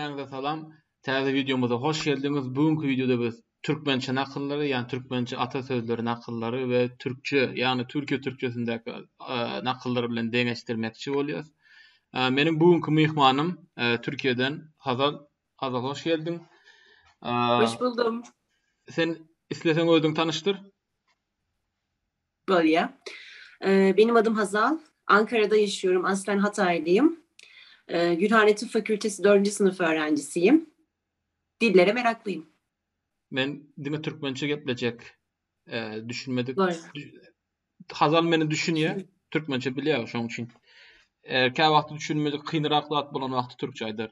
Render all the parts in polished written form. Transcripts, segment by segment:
Hammaňyza salam. Täze videomuza hoş geldiňiz. Bugünkü videoda biz türkmençe nakıllary, ýani türkmençe ata sözleri nakıllary we türkçe, ýani Türkiýe türkçesindäki nakıllary bilen deňeşdirmekçi bolýarys. Meniň bugünkü myhmanym Türkiýeden Hazal. Hazal, hoş geldiň. Hoş buldum. Sen isleseň özüň tanıştyr. Böyle. Benim adım Hazal. Ankara'da yaşıyorum. Aslen Hataylıyım. Gülhane Tıp Fakültesi 4. sınıf öğrencisiyim. Dillere meraklıyım. Men dime türkmençe gepleşek düşünmedik. Doğru. Hazal meni düşünýär. Türkmençe bilýär şoň üçin. Kä wagty düşünmedik, kynýrak zat bolan wagty türkçe aýdar.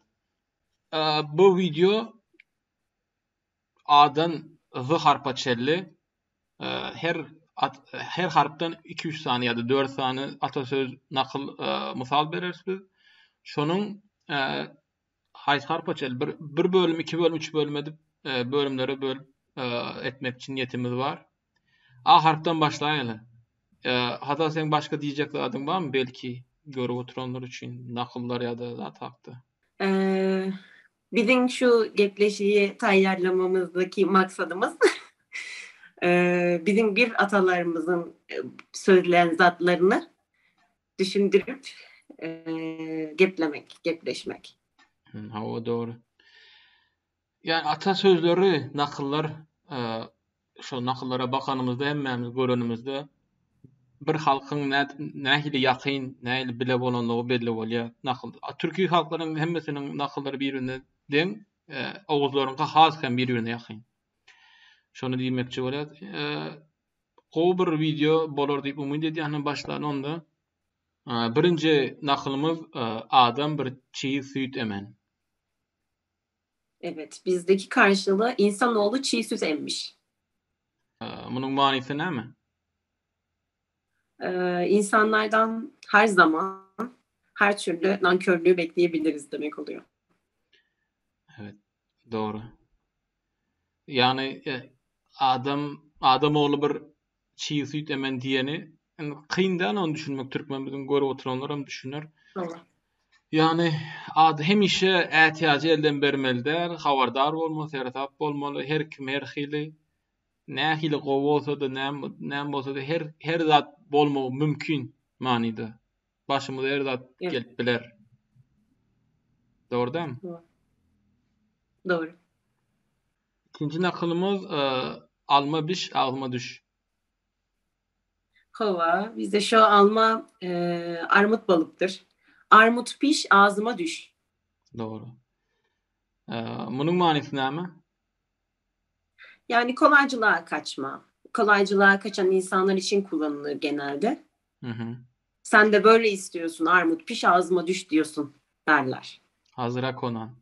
Bu video adan z harpa çelli. Her harpdan 2-3 sany ýa-da 4 sany atasöz nakyl mysal berersiz. Şonuň haýsy harpa çelli bir bölüm, 2 bölüm, 3 bölüm edip bölümlere bölüp etmek için niyetimiz var. A harptan başlaýaly. Hatta sen başga diýjek zadyň barmy? Belki görüp oturanlar üçin nakyllar ýa-da zat hakdy. Bizim şu gepleşiyi taýýarlamamyzdaki maksadımız bizim bir atalarımızın söyleyen zatlarını düşündürüp gepleşmek. O doğru. Yani ata sözleri, nakıllar, şu nakıllara bakanımızda hemmemiz görenimizde bir halkın nähili ýakyn, nähili bile bolanlygy belli bolýar. Nakıl. Türkiýe halklarynyň hemmesiniň nakıllary bir-birine deň, oguzlaryňka has hem bir-birine ýakyn. Şonu diýmekçi bolýar. Gowy bir video bolar diýip umyt edýän başlan onda. Birinci nakılımız adam bir çiğ süt emen. Evet, bizdeki karşılığı insanoğlu çiğ süt emmiş. Bunun manisi näme? İnsanlardan her zaman her türlü nankörlüğü bekleyebiliriz demek oluyor. Evet, doğru. Yani Adamoğlu bir çiğ süt emen diyeni kıyından onu düşünmek Türkmen bizim görüp oturanlar hem düşünür. Doğru. Yani hemişe ehtiyacı elden bermelidir, habardar bolmaly, sertap bolmaly, her kim her hili nähili gowy bolsa da näme bolsa da her zat bolmagy mümkin manida. Başymyza her zat gelip biler. Doğru değil mi? Doğru. İkinci nakılımız alma biş, ağlıma düş. Hava, bizde şu alma armut balıktır. Armut piş, ağzıma düş. Doğru. Bunun manisi näme? Yani kolaycılığa kaçma. Kolaycılığa kaçan insanlar için kullanılır genelde. Hı. Sen de böyle istiyorsun, armut piş, ağzıma düş diyorsun derler. Hazıra konan.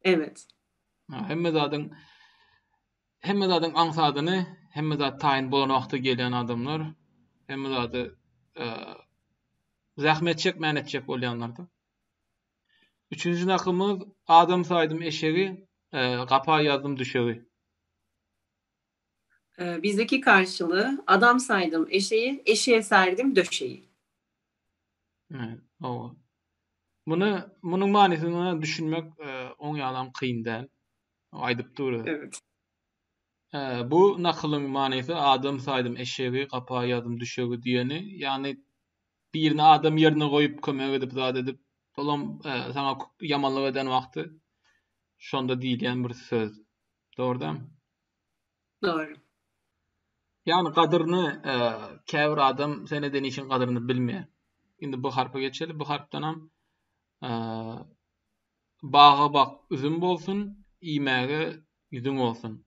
Evet. Hemme zadyň ansadyny, hemme zat taýin bolan wagty gelýän adamlar, hemme zady zahmet çekmän etjek bolýanlardy. Üçüncü nakymyz adam saýdym eşegi, gapa ýazdym düşegi. Bizdeki karşılığı adam saydım eşeği, eşeğe serdim döşeği. Evet, o. Bunun manisini düşünmek oň ýalam kyn däl. Aýdyp durdy. Evet. Bu nakylyň manysy adam saýdym eşeği, gapa ýazdym düşegi diýeni, ýani birini adam ýerine goýup kömek edip zat edip bolam sana ýamanlyk eden wagty şonda diýilýän bir söz. Doğrudan? Doğru. Yani kadrını käbir adam sene denişin kadrını bilmeýär. Indi bu harpa geçeli, bu harpdan ham bağa bak üzüm bolsun, iýmäge yüzüň bolsun.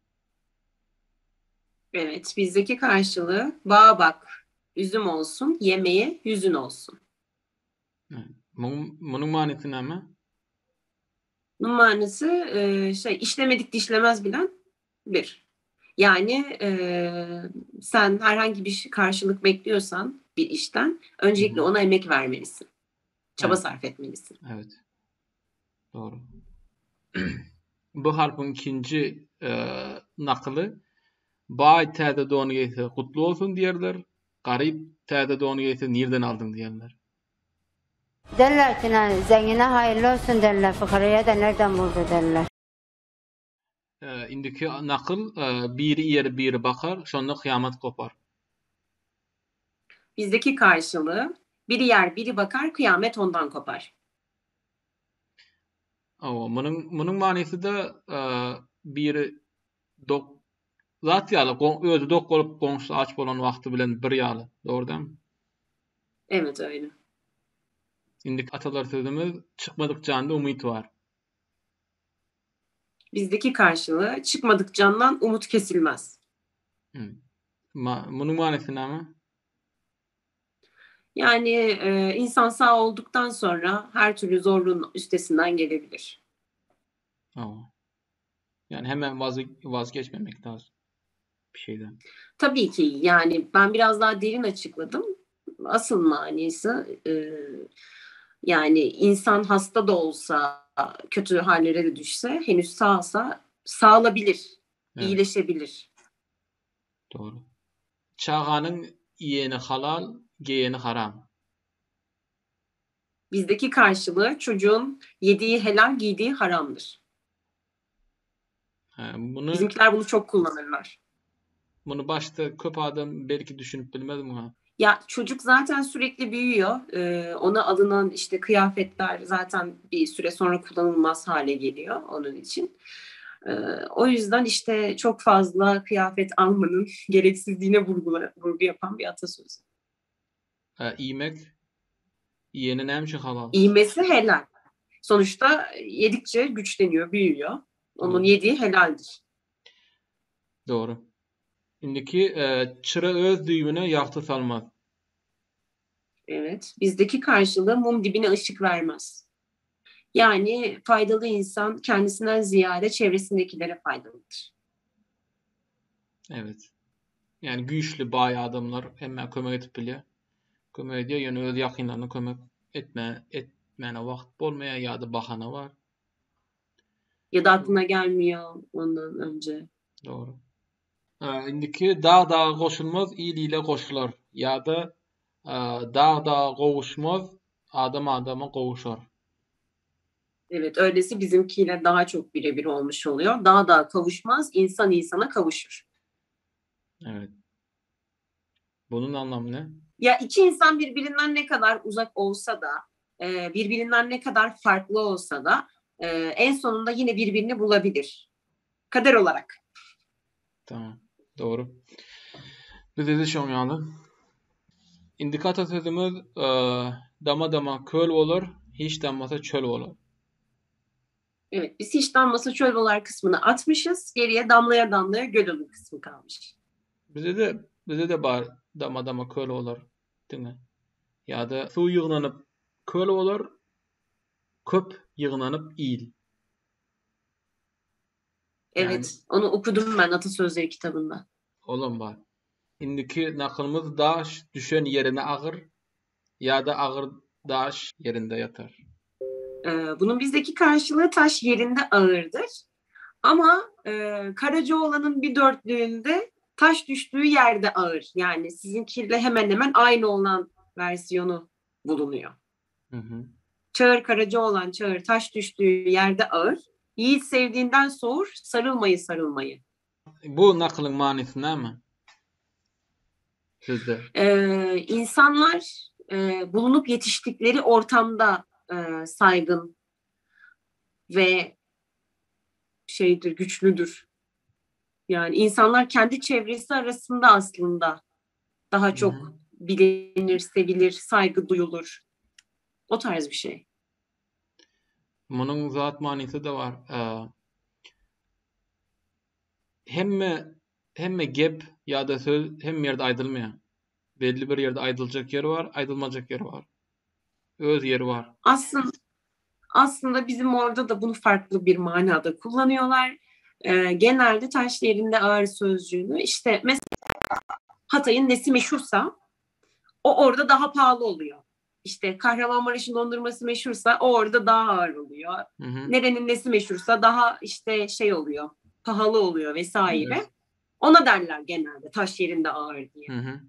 Evet, bizdeki karşılığı bağa bak, üzüm olsun, yemeğe yüzün olsun. Bunun manisi näme? Bunun manisi işlemedik dişlemez bilen bir. Yani sen herhangi bir karşılık bekliyorsan bir işten öncelikle ona emek vermelisin. Çaba sarf etmelisin. Evet. Doğru. Bu harpın ikinci nakyly baý täze donu giyse kutlu olsun diýerler. Garyp täze donu giyse nirden aldyň diýerler. Derler ki zengine hayırlı olsun derler. Fukaraya da nereden buldu derler. Indiki nakıl biri yer biri bakar, şonda kıyamet kopar. Bizdeki karşılığı biri yer biri bakar kıyamet ondan kopar. Munun manisi de biri dok zat ýaly özü dok bolup goňşy aç bolan wagty bilen bir ýaly. Dogry dämi? Evet öyle. Indik atalar sözümüz çıkmadık canda umut var. Bizdeki karşılığı çıkmadık candan umut kesilmez. Munun manisi näme? Yani insan sağ olduktan sonra her türlü zorluğun üstesinden gelebilir. Yani hemen vazgeçmemek lazım bir şeyden. Tabii ki yani ben biraz daha derin açıkladım. Asıl manisi yani insan hasta da olsa, kötü hallere de düşse, henüz sağsa sağılabilir, Evet. iyileşebilir. Doğru. Çağanın yiyeni halal, giyeni haram. Bizdeki karşılığı çocuğun yediği helal, giydiği haramdır. Bizimkiler bunu çok kullanırlar. Bunu başta köp adam belki düşünüp bilmez mi? Ya çocuk zaten sürekli büyüyor. Ona alınan işte kıyafetler zaten bir süre sonra kullanılmaz hale geliyor onun için. O yüzden işte çok fazla kıyafet almanın gereksizliğine vurgu yapan bir atasözü. İymek, yiyenin hemşi halal. İğmesi helal. Sonuçta yedikçe güçleniyor, büyüyor. Onun yediği helaldir. Doğru. Indiki çıra öz düğümüne yaktı salmaz. Evet. Bizdeki karşılığı mum dibine ışık vermez. Yani faydalı insan kendisinden ziyade çevresindekilere faydalıdır. Evet. Yani güçlü bayağı adamlar hemen kömek edip biliyor. Kömek ediyor yani öz yakınlarına kömek etmene vakt bolmaya ya da bahana var. Ya da aklına gelmiyor ondan önce. Doğru. Indiki dağ koşulmaz, iyiliyle koşular. Ya da dağ kovuşmaz, adam adama kovuşar. Evet, öylesi bizimkiyle daha çok birebir olmuş oluyor. Dağ kavuşmaz, insan insana kavuşur. Evet. Bunun anlamı ne? Ya iki insan birbirinden ne kadar uzak olsa da, birbirinden ne kadar farklı olsa da en sonunda yine birbirini bulabilir. Kader olarak. Tamam. Doğru. Bize de şoň ýaly. Indikator sözümüz dama köl olur, hiç damasa çöl olur. Evet, biz hiç damlasa çöl olar kısmını atmışız. Geriye damlaya damlaya göl olur kısmı kalmış. Bize de bar dama köl olur, değil mi? Ya da su yığınanıp köl olur, köp yığınanıp iyil. Evet, Yani, onu okudum ben atasözleri kitabında. Olam bar. Indiki nakılımız daş düşen yerine ağır ya da ağır daş yerinde yatar. Bunun bizdeki karşılığı taş yerinde ağırdır. Ama Karacaoğlan'ın bir dörtlüğünde taş düştüğü yerde ağır. Yani sizinkiyle hemen hemen aynı olan versiyonu bulunuyor. Hı. Çağır Karacaoğlan çağır, taş düştüğü yerde ağır. Yiğit sevdiğinden soğur, sarılmayı. Bu nakılın manisi näme? Sizde. İnsanlar bulunup yetiştikleri ortamda saygın ve güçlüdür. Yani insanlar kendi çevresi arasında aslında daha çok bilinir, sevilir, saygı duyulur. O tarz bir şey. Bunun zat manisi de var. Hemme gep ya da söz hem yerde aydılmıyor. Belli bir yerde aydılacak yer var, aydılmayacak yer var. Öz yeri var. Aslında bizim orada da bunu farklı bir manada kullanıyorlar. Genelde taş yerinde ağır sözcüğünü işte mesela Hatay'ın nesi meşhursa o orada daha pahalı oluyor. İşte Kahramanmaraş'ın dondurması meşhursa o orada daha ağır oluyor. Hı. Nerenin nesi meşhursa daha işte oluyor, pahalı oluyor vesaire. Evet. Ona derler genelde taş yerinde ağır diye. Hı.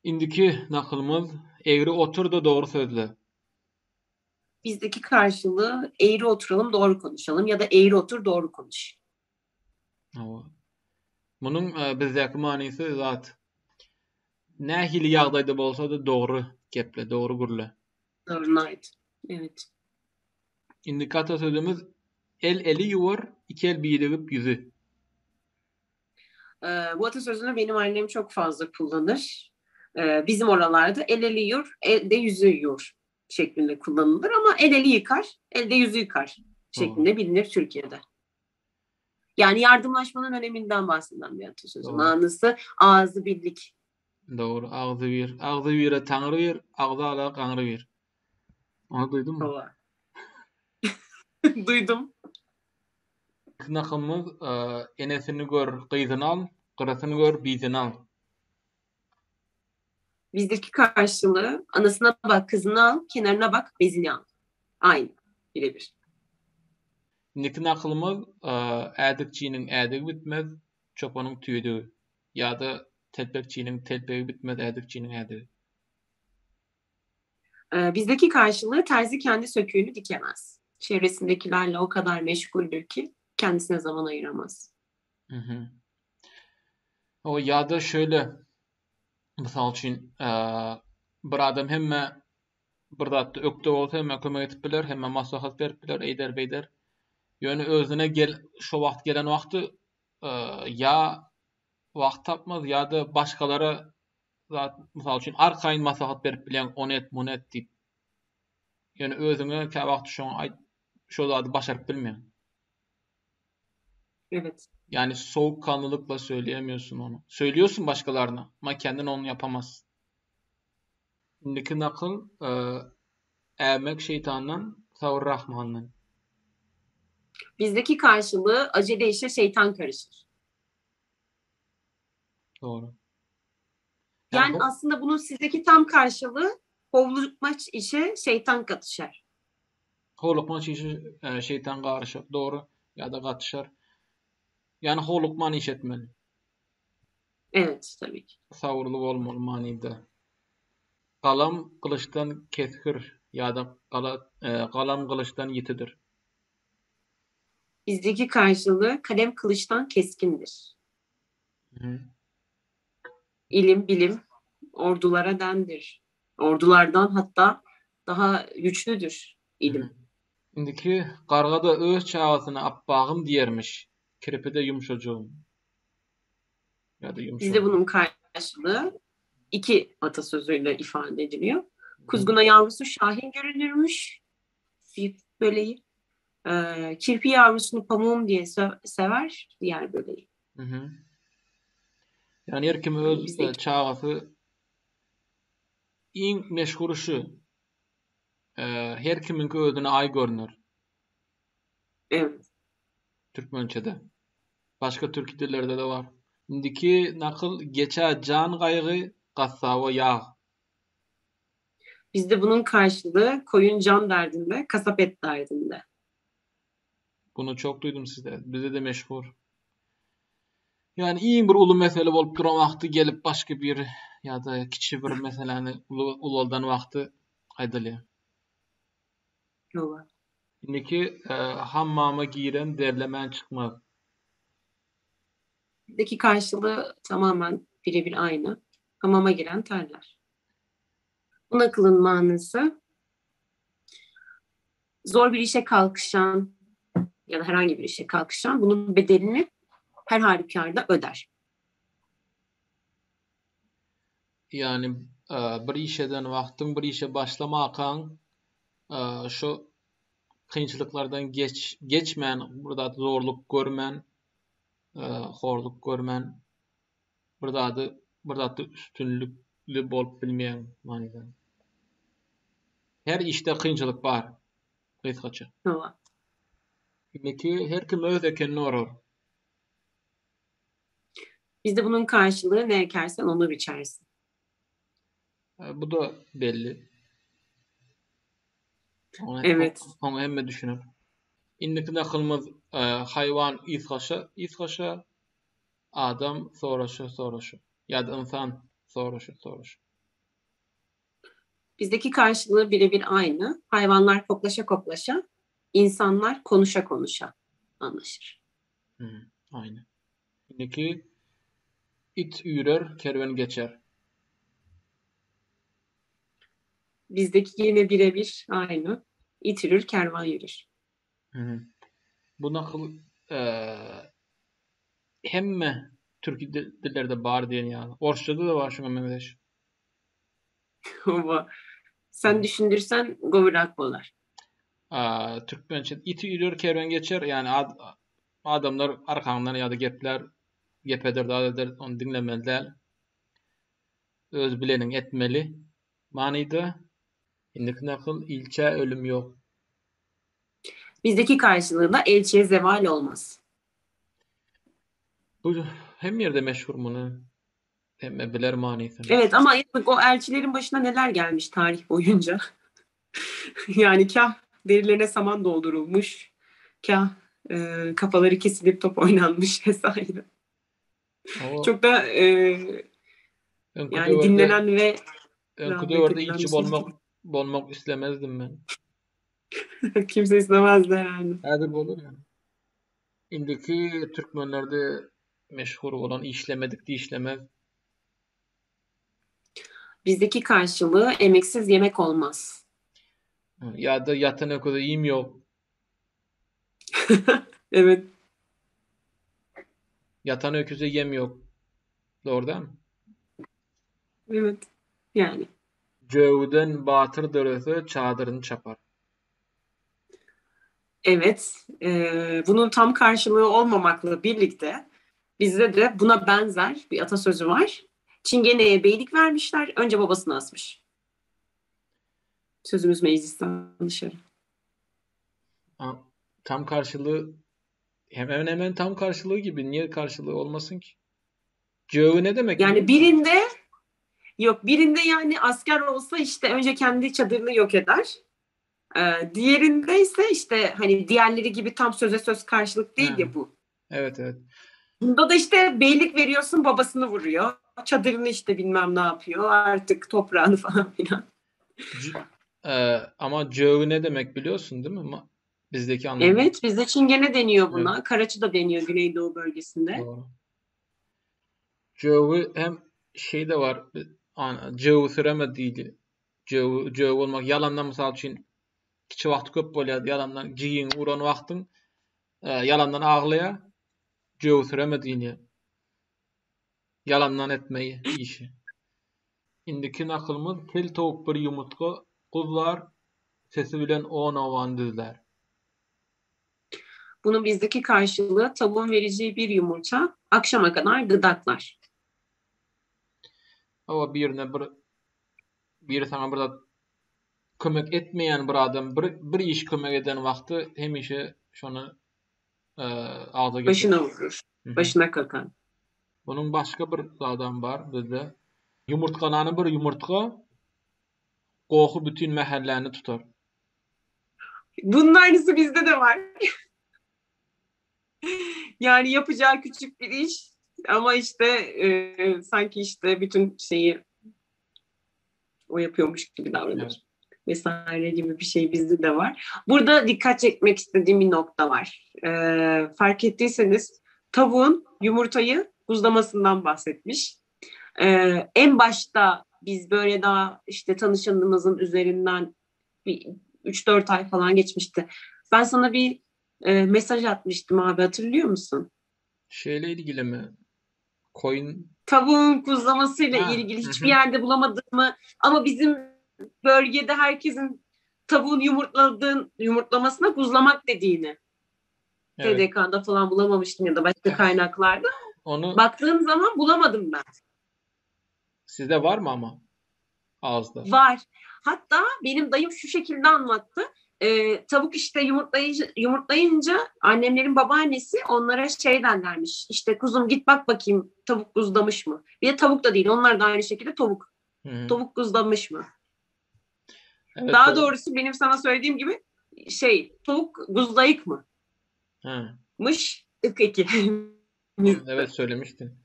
Indiki nakılımız egri otur da doğru sözle. Bizdeki karşılığı eğri oturalım doğru konuşalım ya da eğri otur doğru konuş. Bunun bizdäki manysy zat nähili ýagdaýda bolsa da dogry geple, dogry gürle. Doğru, right. Evet. Indikator sözümüz el eli yuvar, iki el birigip yüzü. Bu atasözünü benim annem çok fazla kullanır. Bizim oralarda el eli yur, elde yüzü yur şeklinde kullanılır ama el eli yıkar, elde yüzü yıkar şeklinde bilinir Türkiye'de. Yani yardımlaşmanın öneminden bahseden bir atasözü. Doğru. Manası ağzı birlik. Doğru. Ağzı bir. Ağzı bire tanrı bir, ağzı ala kanrı bir. Onu duydun mu? Doğru. Duydum. Nakımız enesini gör kıyzını al, kırasını gör bizini al. Bizdeki karşılığı anasına bak kızını al, kenarına bak bezini al. Aynı. Birebir. Nikin akılımız ädikçinin ädigi bitmez, çopanın tüýdügi. Ya da telpekçinin telpegi bitmez, ädikçinin ädigi. Bizdeki karşılığı terzi kendi söküğünü dikemez. Çevresindekilerle o kadar meşguldür ki kendisine zaman ayıramaz. Hı. O ya da şöyle, misal üçin bir adam hemme bir zatda ökde bolsa hemme kömek etip biler, hemme maslahat berip biler, eýder beýder. Ýöne özüne şo wagt gelen wagty ya wagt tapmaz ya da başgalara zat misal üçin arkaýyn maslahat berip bilen onu et, bunu et diýip. Ýöne özüňe kä wagt şo zady başaryp bilmeýän. Evet. Yani soğukkanlılıkla söyleyemiyorsun onu. Söylüyorsun başkalarına ama kendin onu yapamazsın. Şimdiki nakıl eğmek şeytandan, savur rahmandan. Bizdeki karşılığı acele işe şeytan karışır. Doğru. Yani aslında bunun sizdeki tam karşılığı hovlukmaç işe şeytan katışar. Hovlukmaç işe şeytan karışır. Doğru. Ya da katışar. Yani hovlukman iş etmeli. Evet tabii ki. Savurluk olmalı manida. Kalam kılıçtan keskir ya da kalam kılıçtan yitidir. Bizdeki karşılığı kalem kılıçtan keskindir. Hı. İlim, bilim ordulara dendir. Ordulardan hatta daha güçlüdür ilim. Indiki garga da öz çağasyna appagym diýermiş. Kirpide yumşajoğum. Ya da yumşajoğum. Bizde bunun karşılığı iki atasözüyle ifade ediliyor. Kuzguna yavrusu şahin görünürmüş. Böleği. Kirpi yavrusunu pamuğum diye sever diğer böleği. Hı. Yani her kim öz çağasy iň meşhuruşy. Her kiminki özüne ay görünür. Evet. Türkmençede. Başka türk dillerde de var. Indiki nakıl geçe can gaýgy, gassaba yağ. Bizde bunun karşılığı koyun can derdinde, kasap et derdinde. Bunu çok duydum sizde. Bizde de meşhur. Yani iyi bir ulu mesele bolup duran wagty gelip başka bir ya da kiçi bir meseleni ululdan wagty aýdylýar. Doğru. Indiki hammama giren derlemän çıkmaz. Bizdeki karşılığı tamamen birebir aynı. Hamama giren terler. Bu nakılın manası zor bir işe kalkışan ya da herhangi bir işe kalkışan bunun bedelini her halükarda öder. Yani bir işeden wagtyň bir işe başlamakan şu kynçylyklardan geçmän, burada zorluk görmän, horluk görmän, burada üstünlükli bolup bilmeýän manada. Her işte kynçylyk bar. Kıskaça. Doğru. Peki her kim öz ekenini orar. Bizde bunun karşılığı ne ekersen onu biçersin. Bu da belli. Evet. Onu hemme düşünür. İndiki nakılımız hayvan isgaşa, adam soraşa. Ya da insan soraşa. Bizdeki karşılığı birebir aynı. Hayvanlar koklaşa koklaşa, insanlar konuşa konuşa anlaşır. Aynı. Şimdiki it ürer, kerven geçer. Bizdeki yine birebir aynı. İt yürür, kervan yürür. Bu nakıl hemme türkü dillerde bar diyen yani. Orsçada da var şuna Mehmet. Ama sen düşündürsen govrak bolar. Türkmençe iti yürür kerven geçer yani adamlar arkandan ya da gep eder onu dinlemezler. Öz bilenin etmeli. Manida indiki nakıl ilçe ölüm yok. Bizdeki karşılığı da elçiye zeval olmaz. Bu hem yerde meşhur bunu. Hem biler manidini. Evet ama o elçilerin başına neler gelmiş tarih boyunca. Yani kah derilerine saman doldurulmuş, kah kafaları kesilip top oynanmış vesaire. Çok da yani dinlenen ve rahmet edilen ilçi bolmak istemezdim ben. Kimse istemezdi herhalde. Häzir bolur yani. Indiki Türkmenlerde meşhur olan işlemedik de işlemez. Bizdeki karşılığı emeksiz yemek olmaz. Ya da yatan öküde yiyim yok. Evet. Yatan öküze yem yok. Doğru değil mi? Evet. Yani. Cövden batır dörese çadırını çapar. Evet. Bunun tam karşılığı olmamakla birlikte bizde de buna benzer bir atasözü var. Çingeneye beylik vermişler. Önce babasını asmış. Sözümüz meclisten dışarı. Tam karşılığı hemen tam karşılığı gibi. Niye karşılığı olmasın ki? Cövü ne demek? Yani birinde yani asker olsa işte önce kendi çadırını yok eder. Diğerinde ise işte hani diğerleri gibi tam söze söz karşılık değil ya bu. Evet. Bunda da işte beylik veriyorsun, babasını vuruyor. Çadırını işte bilmem ne yapıyor. Artık toprağını falan filan. Ama cövü ne demek biliyorsun değil mi? Bizdeki anlamı. Evet, bizde çingene deniyor buna. Evet. Karaçı da deniyor Güneydoğu bölgesinde. Doğru. Cövü hem şey de var. Cövü süremediydi. Cövü olmak yalandan misal için kiçi wagt köp bolýar. Yalandan jiýin uran wagtyň yalandan aglaýa. Cövü süremediyni. Yalandan etmeyi işi. Indiki nakylymyz tel towuk bir ýumurtga guzlar sesi bilen owan düzler. Bunun bizdeki karşılığı tavuğun vereceği bir yumurta akşama kadar gıdaklar. Ama bir sana burada kömek etmeyen bir adam bir iş kömek eden vakti hemişe şonu ağza getirir. Başına vurur. Başına kakan. Bunun başka bir adam var bizde. Yumurtkanany bir yumurtka goku bütün mahalleni tutar. Bunun aynısı bizde de var. Yani yapacağı küçük bir iş ama işte sanki işte bütün şeyi o yapıyormuş gibi davranır. Evet. Vesaire gibi bir şey bizde de var. Burada dikkat çekmek istediğim bir nokta var. Fark ettiyseniz tavuğun yumurtayı buzlamasından bahsetmiş. En başta biz böyle daha işte tanışanımızın üzerinden bir 3-4 ay falan geçmişti. Ben sana bir mesaj atmıştım abi, hatırlıyor musun? Şeyle ilgili mi? Tavuğun kuzlamasıyla ilgili hiçbir yerde bulamadığımı ama bizim bölgede herkesin tavuğun yumurtlamasına kuzlamak dediğini. Evet. TDK'da falan bulamamıştım ya da başka kaynaklarda. Baktığım zaman bulamadım ben. Sizde var mı ama? Ağızda. Var. Hatta benim dayım şu şekilde anlattı. Tavuk işte yumurtlayınca annemlerin babaannesi onlara şey derlermiş. İşte kuzum git bak bakayım tavuk kuzlamış mı? Bir de tavuk da değil. Onlar da aynı şekilde tavuk. Hı-hı. Tavuk kuzlamış mı? Evet, daha doğrusu benim sana söylediğim gibi tavuk kuzlayık mı? Mış ık-eki. Evet söylemiştin.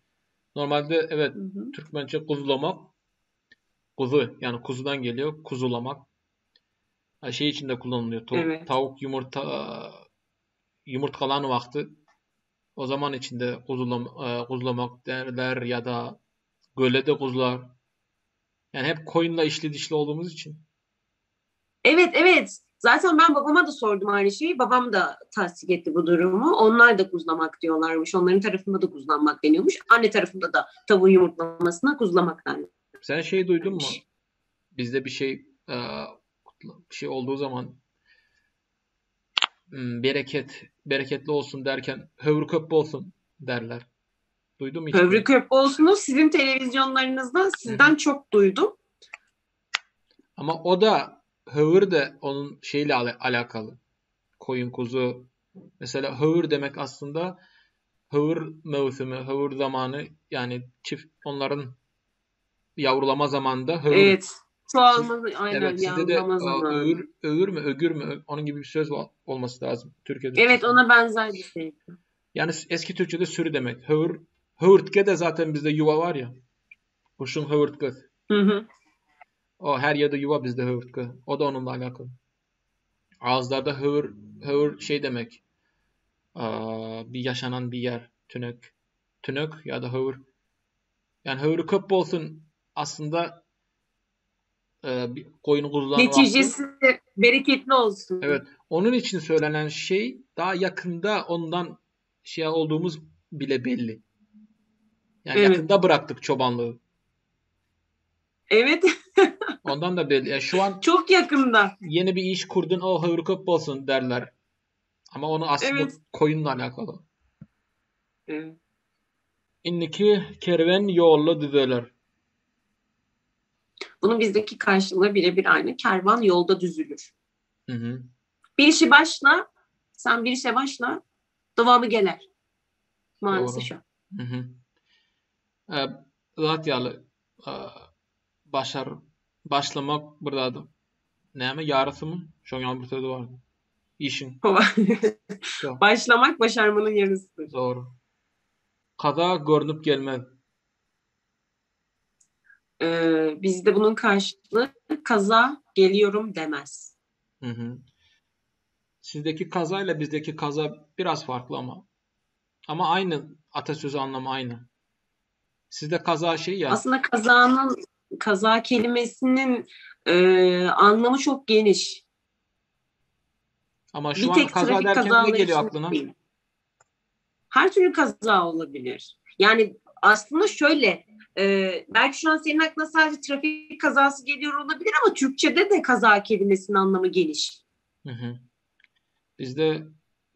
Normalde evet Türkmençe kuzlamak Kuzu, yani kuzudan geliyor. Kuzulamak. Şey içinde kullanılıyor. Evet. Tavuk yumurtkalan vakti o zaman içinde kuzulamak derler ya da gölede kuzular. Yani hep koyunla işli dişli olduğumuz için. Evet, evet. Zaten ben babama da sordum aynı şeyi. Babam da tasdik etti bu durumu. Onlar da kuzlamak diyorlarmış. Onların tarafında da kuzlanmak deniyormuş. Anne tarafında da tavuğun yumurtlamasına kuzlamak denmiş. Sen şey duydun mu? Bizde bir şey olduğu zaman bereketli olsun derken hövrü köp olsun derler. Duydun mu hiç bunu? Hövrü köp olsunuz sizin televizyonlarınızda sizden çok duydum. Ama o da hövür de onun şeyle alakalı. Koyun kuzu. Mesela hövür demek aslında hövür mevsimi, hövür zamanı, yani onların yavrulama zamanında hövür. Evet. Çoğalma, aynen, Evet, sizde de yavrulama zamanı. ögür mü? Onun gibi bir söz olması lazım Türkiye'de. Evet, ona benzer bir şey. Yani eski Türkçe'de sürü demek. Hövürtge de zaten bizde yuva var ya. Kuşun hövürtge. Hı hı. O her yerde yuva bizde hövürtge. O da onunla alakalı. Ağızlarda hövür şey demek. Bir yaşanan bir yer. Tünök. Tünök ya da hövür. Yani hövürü köp olsun aslında bir koyun kuzulan vakti. Neticesi bereketli olsun. Evet. Onun için söylenen şey daha yakında ondan şey olduğumuz bile belli. Yani Evet. yakında bıraktık çobanlığı. Evet. Ondan da belli. Yani şu an Çok yakında. yeni bir iş kurdun, o hıvrı köp olsun derler. Ama onu aslında Evet. koyunla alakalı. Evet. İnniki kerven yollu düzeler. Bunun bizdeki karşılığı birebir aynı. Kervan yolda düzülür. Hı hı. Bir işi başla, sen bir işe başla, devamı gelir. Manası Doğru. şu. Hı hı. Latyalı başlamak burada. Ne mi? Yarısı mı? Şu an bir sözü vardı. İşin. Şu. Başlamak başarmanın yarısıdır. Doğru. Kaza görünüp gelmez. Bizde bunun karşılığı kaza geliyorum demez. Hı hı. Sizdeki kazayla bizdeki kaza biraz farklı ama. Ama aynı, atasözü anlamı aynı. Sizde kaza şey ya. Aslında kaza kelimesinin anlamı çok geniş. Ama Bir şu an tek kaza trafik derken ne kazaları geliyor için aklına? değil. Her türlü kaza olabilir. Yani aslında şöyle, belki şu an senin aklına sadece trafik kazası geliyor olabilir ama Türkçe'de de kaza kelimesinin anlamı geniş. Hı hı. Bizde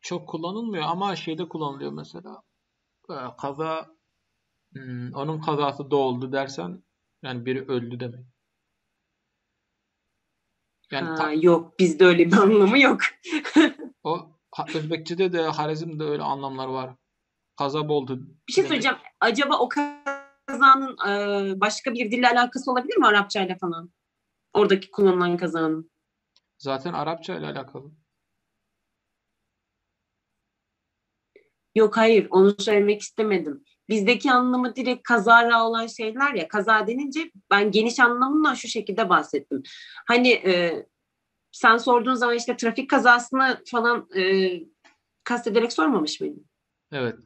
çok kullanılmıyor ama şeyde kullanılıyor mesela. Kaza, onun kazası da oldu dersen yani biri öldü demek. Yani Yok, bizde öyle bir anlamı yok. Özbekçe'de de Harizm'de öyle anlamlar var. Kaza oldu Bir şey demek. söyleyeceğim. Acaba o kazanın başka bir dille alakası olabilir mi, Arapçayla falan? Oradaki kullanılan kazanın. Zaten Arapça ile alakalı. Yok, hayır, onu söylemek istemedim. Bizdeki anlamı direkt kazara olan şeyler ya. Kaza denince ben geniş anlamından şu şekilde bahsettim. Hani sen sorduğun zaman işte trafik kazasını falan kastederek sormamış mıydın? Evet.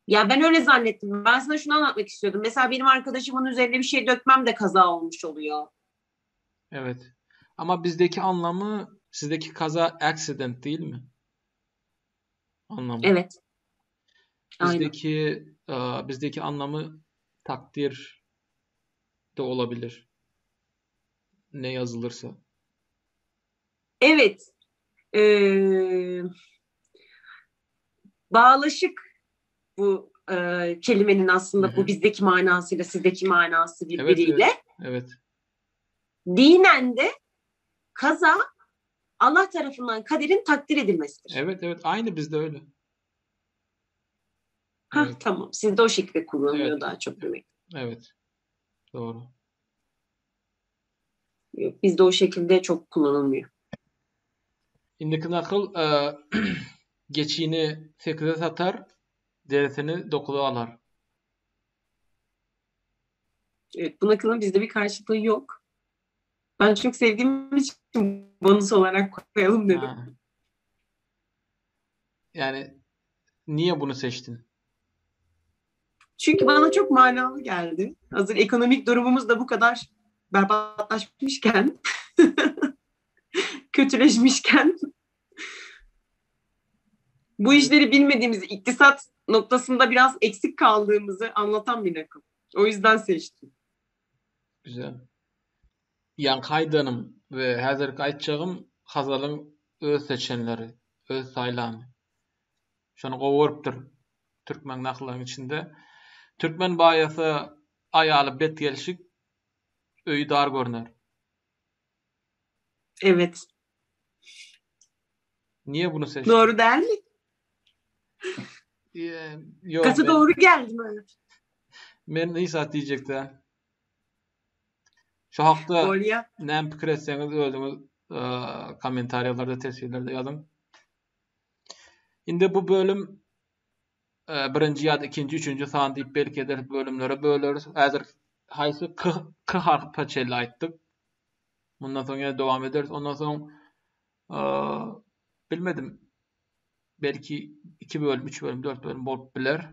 Ya ben öyle zannettim. Ben sana şunu anlatmak istiyordum. Mesela benim arkadaşımın üzerine bir şey dökmem de kaza olmuş oluyor. Evet. Ama bizdeki anlamı sizdeki kaza accident değil mi? Anlamı. Evet. Aynen. Bizdeki anlamı takdir de olabilir. Ne yazılırsa. Evet. E, bağlaşık bu kelimenin Hı aslında bu hı. bizdeki manasıyla sizdeki manası Evet, evet. birbiriyle. Evet. Dinen de kaza Allah tarafından kaderin takdir edilmesidir. Evet, evet. Aynı bizde öyle. Hah, Evet. tamam. Sizde o şekilde kullanılıyor Evet. daha çok demek. Evet. Doğru. Yok, bizde o şekilde çok kullanılmıyor. İndiki nakıl geçiğini 8'e satar, derisini 9'a alar. Evet, bu nakılın bizde bir karşılığı yok. Ben çok sevdiğim için bonus olarak koyalım dedim. Ha. Yani niye bunu seçtin? Çünkü bana çok manalı geldi. Hazır ekonomik durumumuz da bu kadar berbatlaşmışken, kötüleşmişken bu işleri bilmediğimizi, iktisat noktasında biraz eksik kaldığımızı anlatan bir nakıl. O yüzden seçtim. Güzel. Ýankaýdanım we häzirki aýtjagym Hazalyň öz seçenleri, öz saýlamy. Şonu gowarypdyr türkmen naklarynyň içinde. Türkmen baýasy aýaly bet gelşik öýü dar görner. Evet. Niye bunu seçtin? Doğru değil mi? Yok, Katı doğru geldi mi? men nysat diýjekdi. Şu hakda Golya. näme pikir etseňiz özüňiz kommentariýalarda, tesirlerde ýazyň. Indi bu bölüm birinci ýa-da ikinji, üçüncü san diýip belki eder bölümlere böleriz. Häzir haýsy k harpa çeli aýtdyk. Bundan soň ýa dowam ederiz. Ondan soň bilmedim. Belki 2 bölüm, 3 bölüm, 4 bölüm bolup biler.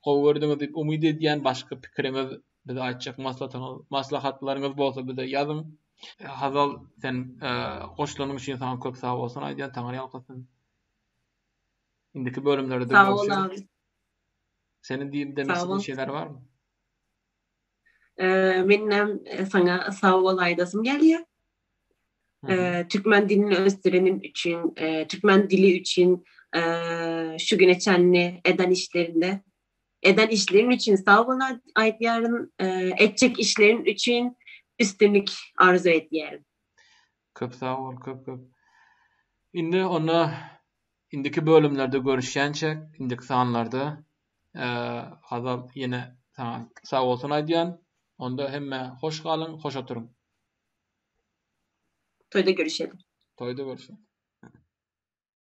Gowurdyňyz diýip umyd edýän başga pikiriňiz bize aýtjak maslahatlaryňyz bolsa bize ýazyň. Hazal sen goşulanyň üçin sana köp sag bolsun aýdýan taňary ýalkasyn. Indiki bölümlerde de Sağ ol görüşürüz. abi. Senin diýip Sağ demesi ol. bir şeyler var mı? Benim sana sağ ol aydasım gelýär. Türkmen dilini özdürenim için, Türkmen dili için şu güne çenli eden işlerin için sağ olun aydýaryn, etjek işlerin için üstünlük arzu edýärim. Köp sağ ol, köp. Indi ona indiki bölümlerde görüşýänçe, indiki sanlarda Hazal yine sana sağ olsun aýdýan. Onda hemme hoş galyň, hoş oturuň. Toyda görüşelim. Toyda görüşelim.